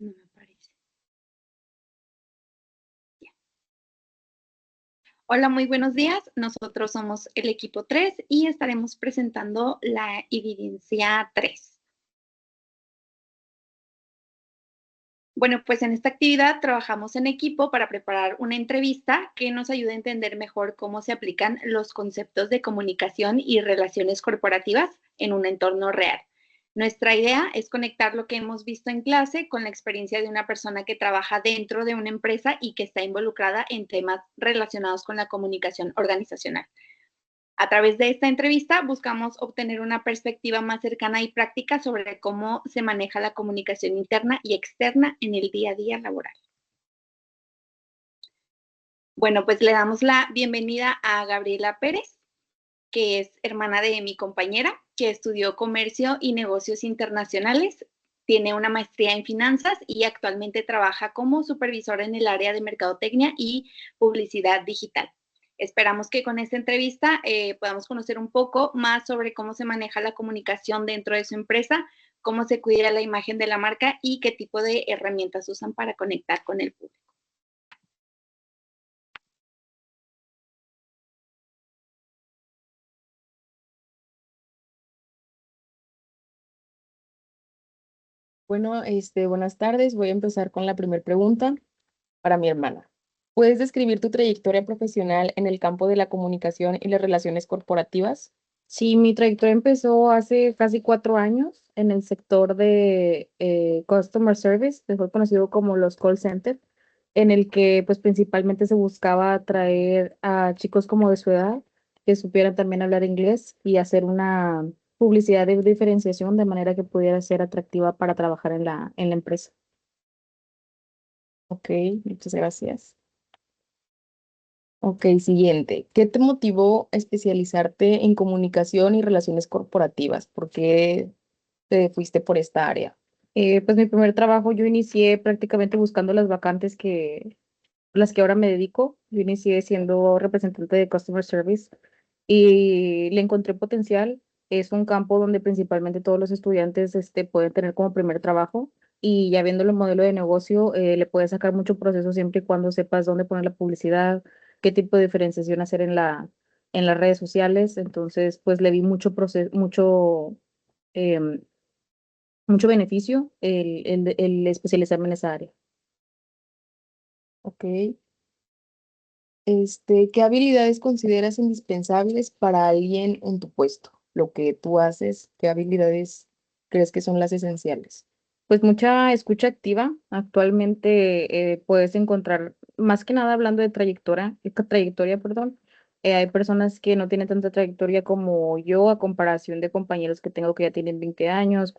No me aparece. Ya. Hola, muy buenos días. Nosotros somos el equipo 3 y estaremos presentando la evidencia 3. Bueno, pues en esta actividad trabajamos en equipo para preparar una entrevista que nos ayude a entender mejor cómo se aplican los conceptos de comunicación y relaciones corporativas en un entorno real. Nuestra idea es conectar lo que hemos visto en clase con la experiencia de una persona que trabaja dentro de una empresa y que está involucrada en temas relacionados con la comunicación organizacional. A través de esta entrevista buscamos obtener una perspectiva más cercana y práctica sobre cómo se maneja la comunicación interna y externa en el día a día laboral. Bueno, pues le damos la bienvenida a Gabriela Pérez, que es hermana de mi compañera, que estudió comercio y negocios internacionales, tiene una maestría en finanzas y actualmente trabaja como supervisora en el área de mercadotecnia y publicidad digital. Esperamos que con esta entrevista podamos conocer un poco más sobre cómo se maneja la comunicación dentro de su empresa, cómo se cuida la imagen de la marca y qué tipo de herramientas usan para conectar con el público. Bueno, buenas tardes. Voy a empezar con la primera pregunta para mi hermana. ¿Puedes describir tu trayectoria profesional en el campo de la comunicación y las relaciones corporativas? Sí, mi trayectoria empezó hace casi 4 años en el sector de Customer Service, mejor conocido como los call centers, en el que pues principalmente se buscaba atraer a chicos como de su edad que supieran también hablar inglés y hacer una publicidad de diferenciación de manera que pudiera ser atractiva para trabajar en la empresa. Ok, muchas gracias. Ok, siguiente. ¿Qué te motivó a especializarte en comunicación y relaciones corporativas? ¿Por qué te fuiste por esta área? Pues mi primer trabajo yo inicié prácticamente buscando las vacantes las que ahora me dedico. Yo inicié siendo representante de Customer Service y le encontré potencial. Es un campo donde principalmente todos los estudiantes pueden tener como primer trabajo y ya viendo el modelo de negocio le puedes sacar mucho proceso siempre y cuando sepas dónde poner la publicidad, qué tipo de diferenciación hacer en las redes sociales. Entonces, pues le vi mucho proceso, em, mucho beneficio el especializarme en esa área. Ok. ¿Qué habilidades consideras indispensables para alguien en tu puesto? Lo que tú haces, ¿qué habilidades crees que son las esenciales? Pues mucha escucha activa. Actualmente puedes encontrar, más que nada hablando de trayectoria, perdón, hay personas que no tienen tanta trayectoria como yo a comparación de compañeros que tengo que ya tienen 20 años,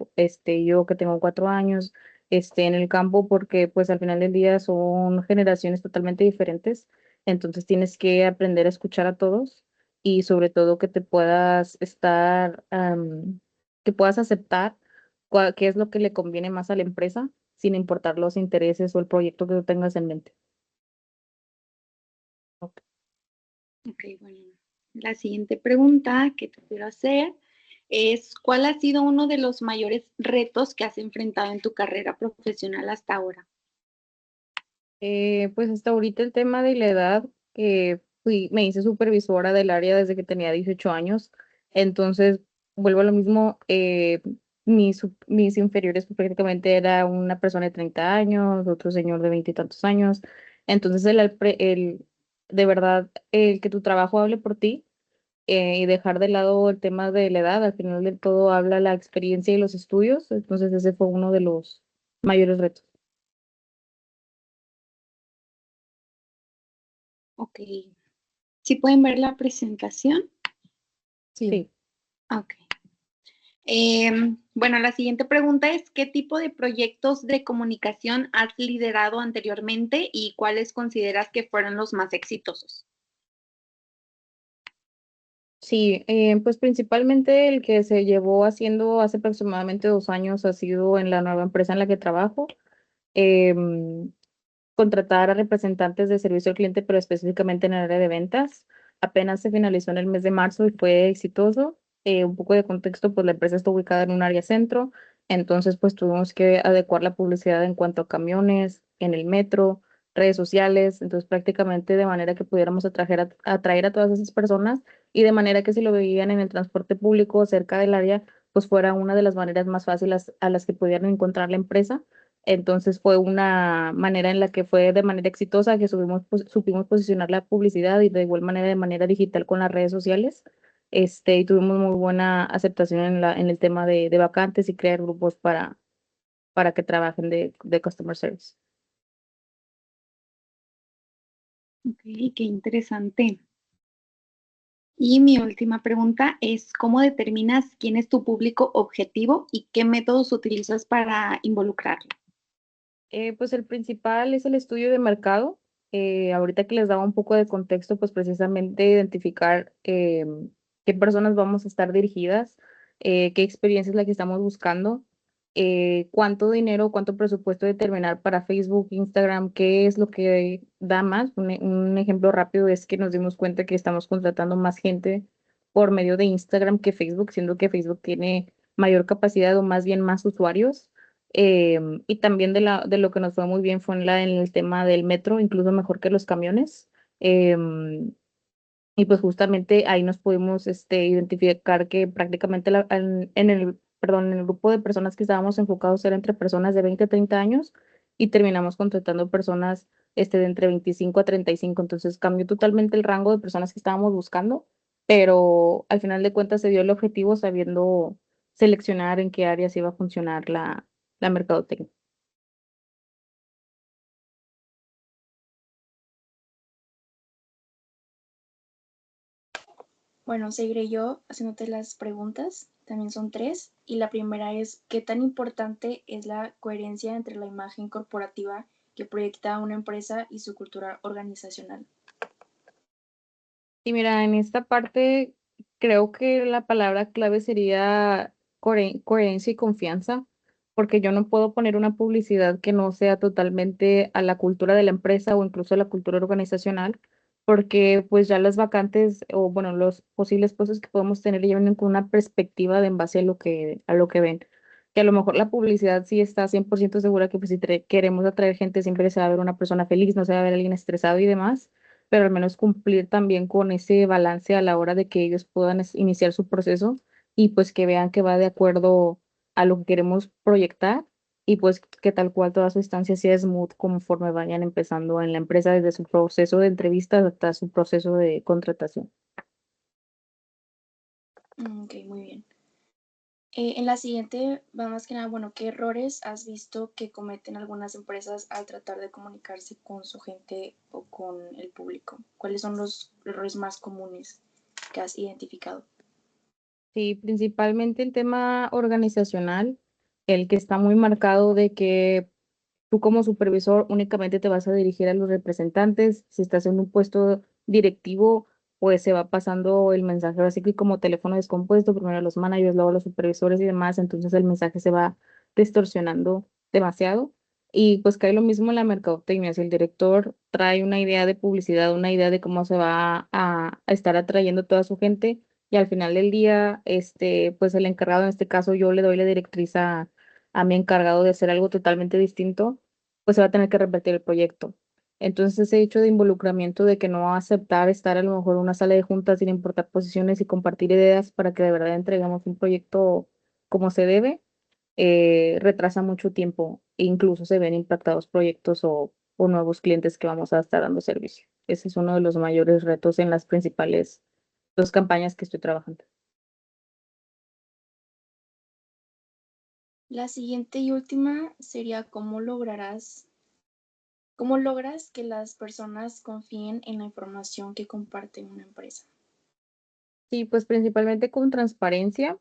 yo que tengo 4 años, en el campo, porque pues al final del día son generaciones totalmente diferentes. Entonces tienes que aprender a escuchar a todos y sobre todo que te puedas que puedas aceptar qué es lo que le conviene más a la empresa, sin importar los intereses o el proyecto que tú tengas en mente. Ok. Ok, bueno. La siguiente pregunta que te quiero hacer es, ¿cuál ha sido uno de los mayores retos que has enfrentado en tu carrera profesional hasta ahora? Pues hasta ahorita el tema de la edad, me hice supervisora del área desde que tenía 18 años, entonces vuelvo a lo mismo, mis inferiores pues, prácticamente era una persona de 30 años, otro señor de 20 y tantos años, entonces de verdad, el que tu trabajo hable por ti y dejar de lado el tema de la edad, al final de todo habla la experiencia y los estudios, entonces ese fue uno de los mayores retos. Ok. ¿Sí pueden ver la presentación? Sí. Ok. Bueno, la siguiente pregunta es, ¿qué tipo de proyectos de comunicación has liderado anteriormente y cuáles consideras que fueron los más exitosos? Sí, pues principalmente el que se llevó haciendo hace aproximadamente 2 años ha sido en la nueva empresa en la que trabajo. em, Contratar a representantes de servicio al cliente, pero específicamente en el área de ventas. Apenas se finalizó en el mes de marzo y fue exitoso. Un poco de contexto, pues la empresa está ubicada en un área centro Entonces, pues tuvimos que adecuar la publicidad en cuanto a camiones, en el metro, redes sociales, entonces prácticamente de manera que pudiéramos atraer a todas esas personas y de manera que si lo veían en el transporte público cerca del área, pues fuera una de las maneras más fáciles a las que pudieran encontrar la empresa. Entonces fue una manera en la que fue de manera exitosa que supimos posicionar la publicidad y de igual manera de manera digital con las redes sociales. Y tuvimos muy buena aceptación en el tema de vacantes y crear grupos para que trabajen de customer service. Ok, qué interesante. Y mi última pregunta es, ¿cómo determinas quién es tu público objetivo y qué métodos utilizas para involucrarlo? Pues el principal es el estudio de mercado. Ahorita que les daba un poco de contexto, pues precisamente identificar qué personas vamos a estar dirigidas, qué experiencia es la que estamos buscando, cuánto dinero, cuánto presupuesto determinar para Facebook, Instagram, qué es lo que da más. Un ejemplo rápido es que nos dimos cuenta que estamos contratando más gente por medio de Instagram que Facebook, siendo que Facebook tiene mayor capacidad o más bien más usuarios. Y también de lo que nos fue muy bien fue en el tema del metro, incluso mejor que los camiones. Em, y pues justamente ahí nos pudimos identificar que prácticamente en el grupo de personas que estábamos enfocados era entre personas de 20 a 30 años y terminamos contratando personas de entre 25 a 35. Entonces cambió totalmente el rango de personas que estábamos buscando, pero al final de cuentas se dio el objetivo sabiendo seleccionar en qué áreas iba a funcionar la mercadotecnia. Bueno, seguiré yo haciéndote las preguntas. También son tres. Y la primera es, ¿qué tan importante es la coherencia entre la imagen corporativa que proyecta una empresa y su cultura organizacional? Y mira, en esta parte creo que la palabra clave sería coherencia y confianza, porque yo no puedo poner una publicidad que no sea totalmente a la cultura de la empresa o incluso a la cultura organizacional, porque pues ya las vacantes o bueno, los posibles puestos que podemos tener ya vienen con una perspectiva de en base a lo que ven. Que a lo mejor la publicidad sí está 100% segura que pues si queremos atraer gente siempre se va a ver una persona feliz, no se va a ver alguien estresado y demás, pero al menos cumplir también con ese balance a la hora de que ellos puedan iniciar su proceso y pues que vean que va de acuerdo a lo que queremos proyectar y pues que tal cual toda su estancia sea smooth conforme vayan empezando en la empresa desde su proceso de entrevistas hasta su proceso de contratación. Ok, muy bien. En la siguiente va más que nada, bueno, ¿qué errores has visto que cometen algunas empresas al tratar de comunicarse con su gente o con el público? ¿Cuáles son los errores más comunes que has identificado? Sí, principalmente el tema organizacional, el que está muy marcado de que tú como supervisor únicamente te vas a dirigir a los representantes. Si estás en un puesto directivo, pues se va pasando el mensaje así que como teléfono descompuesto, primero a los managers, luego a los supervisores y demás, entonces el mensaje se va distorsionando demasiado. Y pues cae lo mismo en la mercadotecnia. Si el director trae una idea de publicidad, una idea de cómo se va a estar atrayendo toda su gente, y al final del día, pues el encargado, en este caso yo le doy la directriz a mi encargado de hacer algo totalmente distinto, pues se va a tener que repetir el proyecto. Entonces, ese hecho de involucramiento de que no va a aceptar estar a lo mejor en una sala de juntas sin importar posiciones y compartir ideas para que de verdad entreguemos un proyecto como se debe, retrasa mucho tiempo e incluso se ven impactados proyectos o nuevos clientes que vamos a estar dando servicio. Ese es uno de los mayores retos en las principales dos campañas que estoy trabajando. La siguiente y última sería cómo logras que las personas confíen en la información que comparte una empresa. Sí, pues principalmente con transparencia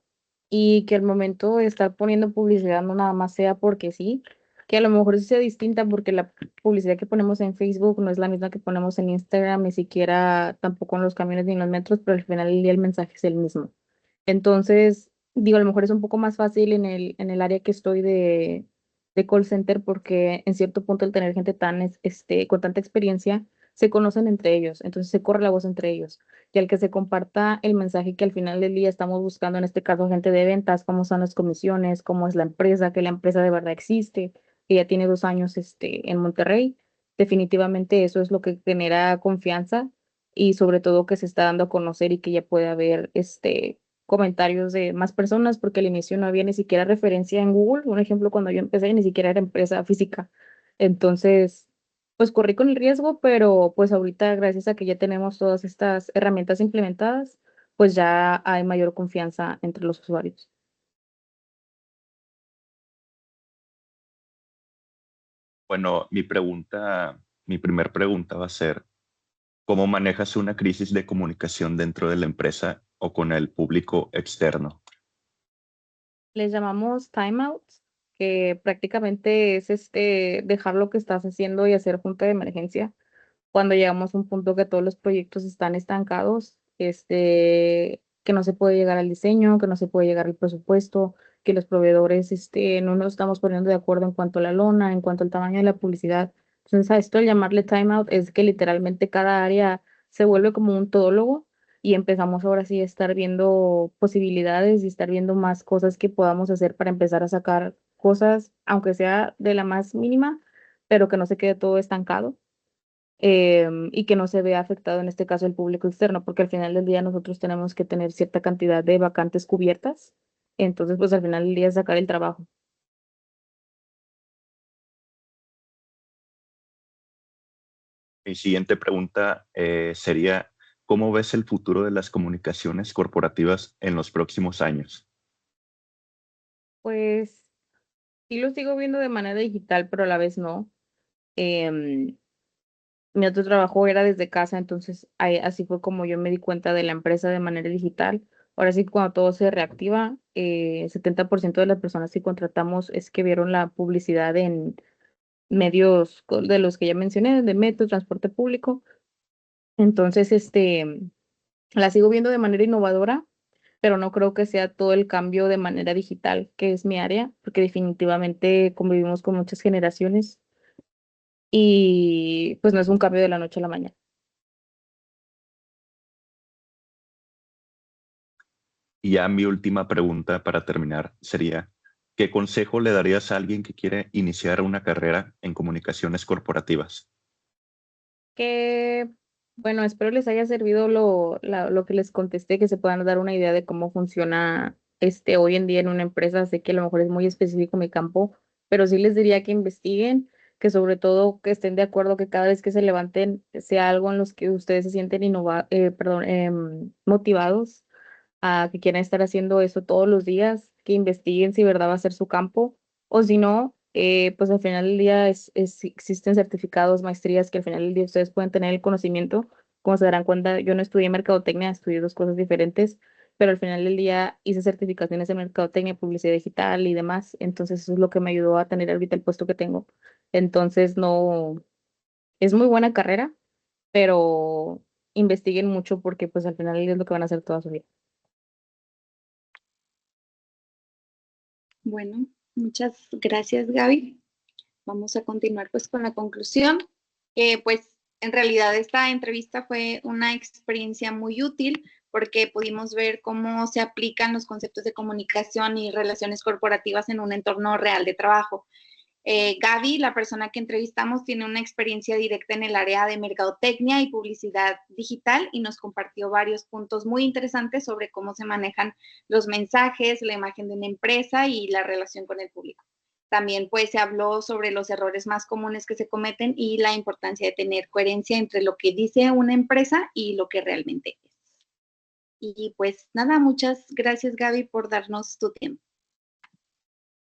y que al momento de estar poniendo publicidad no nada más sea porque sí, que a lo mejor sí sea distinta porque la publicidad que ponemos en Facebook no es la misma que ponemos en Instagram, ni siquiera tampoco en los camiones ni en los metros, pero al final del día el mensaje es el mismo. Entonces, digo, a lo mejor es un poco más fácil en el área que estoy de call center porque en cierto punto el tener gente con tanta experiencia, se conocen entre ellos, entonces se corre la voz entre ellos. Y al que se comparta el mensaje que al final del día estamos buscando, en este caso gente de ventas, cómo son las comisiones, cómo es la empresa, que la empresa de verdad existe, que ya tiene 2 años en Monterrey, definitivamente eso es lo que genera confianza y sobre todo que se está dando a conocer y que ya puede haber comentarios de más personas, porque al inicio no había ni siquiera referencia en Google. Un ejemplo, cuando yo empecé, ni siquiera era empresa física. Entonces, pues corrí con el riesgo, pero pues ahorita, gracias a que ya tenemos todas estas herramientas implementadas, pues ya hay mayor confianza entre los usuarios. Bueno, mi primer pregunta va a ser, ¿cómo manejas una crisis de comunicación dentro de la empresa o con el público externo? Les llamamos timeouts, que prácticamente es dejar lo que estás haciendo y hacer junta de emergencia cuando llegamos a un punto que todos los proyectos están estancados, que no se puede llegar al diseño, que no se puede llegar al presupuesto, que los proveedores, no nos estamos poniendo de acuerdo en cuanto a la lona, en cuanto al tamaño de la publicidad. Entonces, a esto el llamarle timeout es que literalmente cada área se vuelve como un todólogo y empezamos ahora sí a estar viendo posibilidades y estar viendo más cosas que podamos hacer para empezar a sacar cosas, aunque sea de la más mínima, pero que no se quede todo estancado, y que no se vea afectado en este caso el público externo, porque al final del día nosotros tenemos que tener cierta cantidad de vacantes cubiertas, entonces pues al final del día es sacar el trabajo. Mi siguiente pregunta sería, ¿cómo ves el futuro de las comunicaciones corporativas en los próximos años? Pues sí lo sigo viendo de manera digital, pero a la vez no. Em, Mi otro trabajo era desde casa, entonces así fue como yo me di cuenta de la empresa de manera digital. Ahora sí, cuando todo se reactiva, 70% de las personas que contratamos es que vieron la publicidad en medios de los que ya mencioné, de metro, transporte público. Entonces, la sigo viendo de manera innovadora, pero no creo que sea todo el cambio de manera digital, que es mi área, porque definitivamente convivimos con muchas generaciones y pues no es un cambio de la noche a la mañana. Y ya mi última pregunta para terminar sería, ¿qué consejo le darías a alguien que quiere iniciar una carrera en comunicaciones corporativas? Que, bueno, espero les haya servido lo que les contesté, que se puedan dar una idea de cómo funciona hoy en día en una empresa. Sé que a lo mejor es muy específico mi campo, pero sí les diría que investiguen, que sobre todo que estén de acuerdo que cada vez que se levanten sea algo en los que ustedes se sienten motivados a que quieran estar haciendo eso todos los días, que investiguen si verdad va a ser su campo o si no, pues al final del día existen certificados, maestrías que al final del día ustedes pueden tener el conocimiento. Como se darán cuenta, yo no estudié mercadotecnia, estudié dos cosas diferentes, pero al final del día hice certificaciones en mercadotecnia, publicidad digital y demás, entonces eso es lo que me ayudó a tener ahorita el puesto que tengo. Entonces, no, es muy buena carrera, pero investiguen mucho porque pues al final del día es lo que van a hacer toda su vida. Bueno, muchas gracias, Gaby. Vamos a continuar pues con la conclusión. Pues en realidad esta entrevista fue una experiencia muy útil porque pudimos ver cómo se aplican los conceptos de comunicación y relaciones corporativas en un entorno real de trabajo. Gaby, la persona que entrevistamos, tiene una experiencia directa en el área de mercadotecnia y publicidad digital y nos compartió varios puntos muy interesantes sobre cómo se manejan los mensajes, la imagen de una empresa y la relación con el público. También pues se habló sobre los errores más comunes que se cometen y la importancia de tener coherencia entre lo que dice una empresa y lo que realmente es. Y pues nada, muchas gracias, Gaby, por darnos tu tiempo.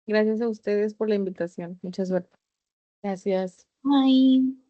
Gracias a ustedes por la invitación. Mucha suerte. Gracias. Bye.